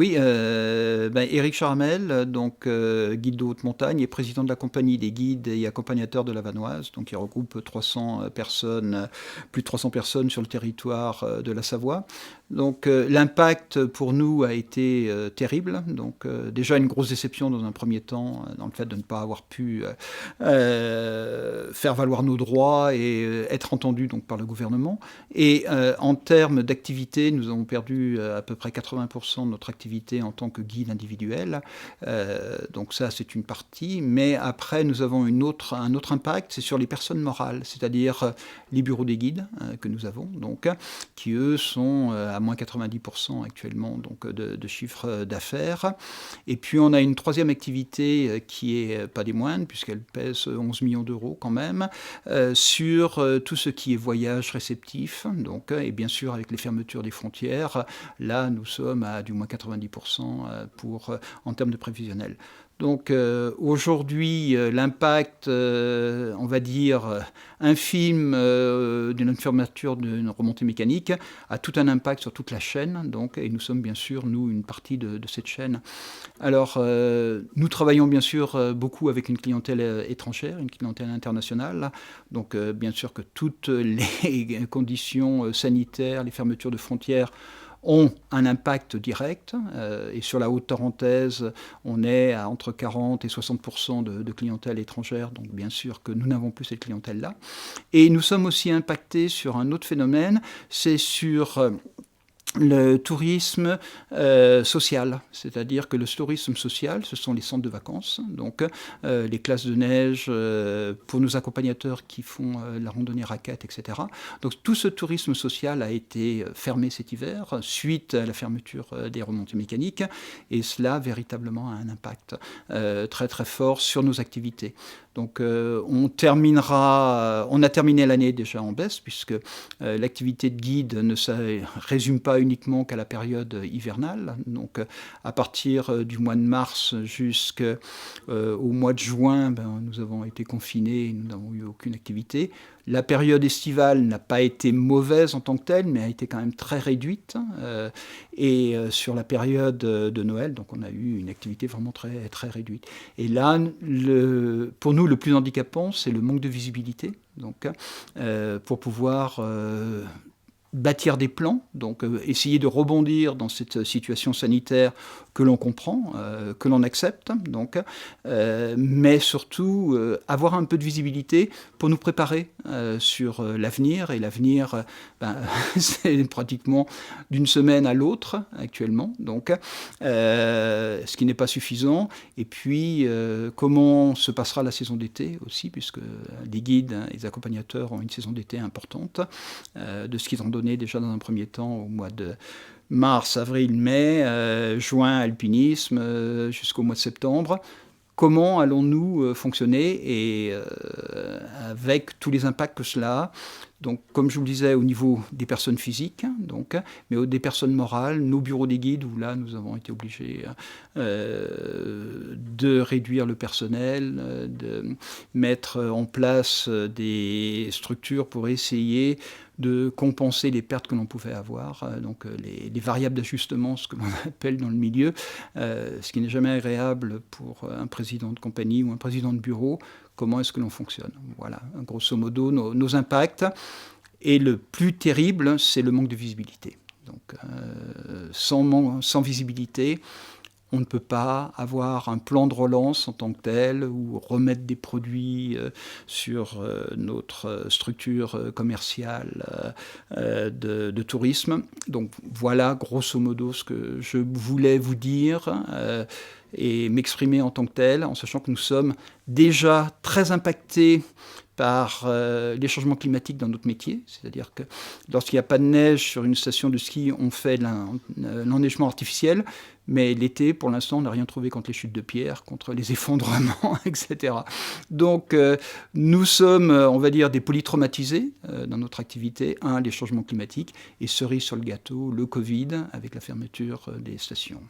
Oui, Éric Charmel, donc guide de haute montagne et président de la compagnie des guides et accompagnateurs de la Vanoise, donc qui regroupe 300 personnes, plus de 300 personnes sur le territoire de la Savoie. Donc l'impact pour nous a été terrible. Donc déjà une grosse déception dans un premier temps dans le fait de ne pas avoir pu faire valoir nos droits et être entendus donc par le gouvernement. Et en termes d'activité, nous avons perdu à peu près 80% de notre activité en tant que guide individuel. Donc ça, c'est une partie. Mais après, nous avons un autre impact, c'est sur les personnes morales, c'est-à-dire les bureaux des guides que nous avons, donc, qui eux sont à moins 90% actuellement donc, de chiffre d'affaires. Et puis on a une troisième activité qui est pas des moindres, puisqu'elle pèse 11 millions d'euros quand même, sur tout ce qui est voyage réceptif, donc, et bien sûr avec les fermetures des frontières, là nous sommes à du moins 90% en termes de prévisionnel. Donc aujourd'hui, l'impact, on va dire, infime d'une fermeture d'une remontée mécanique a tout un impact sur toute la chaîne, donc, et nous sommes bien sûr, nous, une partie de cette chaîne. Alors, nous travaillons bien sûr beaucoup avec une clientèle étrangère, une clientèle internationale, donc bien sûr que toutes les conditions sanitaires, les fermetures de frontières, ont un impact direct. Et sur la Haute-Tarentaise, on est à entre 40 et 60% de clientèle étrangère, donc bien sûr que nous n'avons plus cette clientèle-là. Et nous sommes aussi impactés sur un autre phénomène, c'est sur le tourisme social, c'est-à-dire que le tourisme social, ce sont les centres de vacances, donc les classes de neige pour nos accompagnateurs qui font la randonnée raquette, etc. Donc tout ce tourisme social a été fermé cet hiver suite à la fermeture des remontées mécaniques, et cela véritablement a un impact très très fort sur nos activités. Donc on a terminé l'année déjà en baisse, puisque l'activité de guide ne se résume pas uniquement qu'à la période hivernale. Donc à partir du mois de mars jusqu'au mois de juin, nous avons été confinés et nous n'avons eu aucune activité. La période estivale n'a pas été mauvaise en tant que telle, mais a été quand même très réduite. Et sur la période de Noël, donc on a eu une activité vraiment très, très réduite. Et là, pour nous, le plus handicapant, c'est le manque de visibilité. Donc, pour pouvoir bâtir des plans, donc essayer de rebondir dans cette situation sanitaire que l'on comprend, que l'on accepte, donc, mais surtout avoir un peu de visibilité pour nous préparer sur l'avenir. Et l'avenir, c'est pratiquement d'une semaine à l'autre actuellement, donc, ce qui n'est pas suffisant. Et puis, comment se passera la saison d'été aussi, puisque les guides et les accompagnateurs ont une saison d'été importante, de ce qu'ils ont donné déjà dans un premier temps au mois de mars, avril, mai, juin, alpinisme, jusqu'au mois de septembre. Comment allons-nous fonctionner et avec tous les impacts que cela a. Donc, comme je vous le disais, au niveau des personnes physiques, donc, mais des personnes morales, nos bureaux des guides, où là, nous avons été obligés de réduire le personnel, de mettre en place des structures pour essayer de compenser les pertes que l'on pouvait avoir, donc les variables d'ajustement, ce que l'on appelle dans le milieu, ce qui n'est jamais agréable pour un président de compagnie ou un président de bureau. Comment est-ce que l'on fonctionne? Voilà, grosso modo, nos impacts. Et le plus terrible, c'est le manque de visibilité. Donc, sans visibilité, on ne peut pas avoir un plan de relance en tant que tel ou remettre des produits sur notre structure commerciale de tourisme. Donc voilà grosso modo ce que je voulais vous dire et m'exprimer en tant que tel, en sachant que nous sommes déjà très impactés par les changements climatiques dans notre métier. C'est-à-dire que lorsqu'il n'y a pas de neige sur une station de ski, on fait l'enneigement artificiel, mais l'été, pour l'instant, on n'a rien trouvé contre les chutes de pierre, contre les effondrements, etc. Donc, nous sommes, on va dire, des polytraumatisés dans notre activité. Un, les changements climatiques, et cerise sur le gâteau, le Covid, avec la fermeture des stations.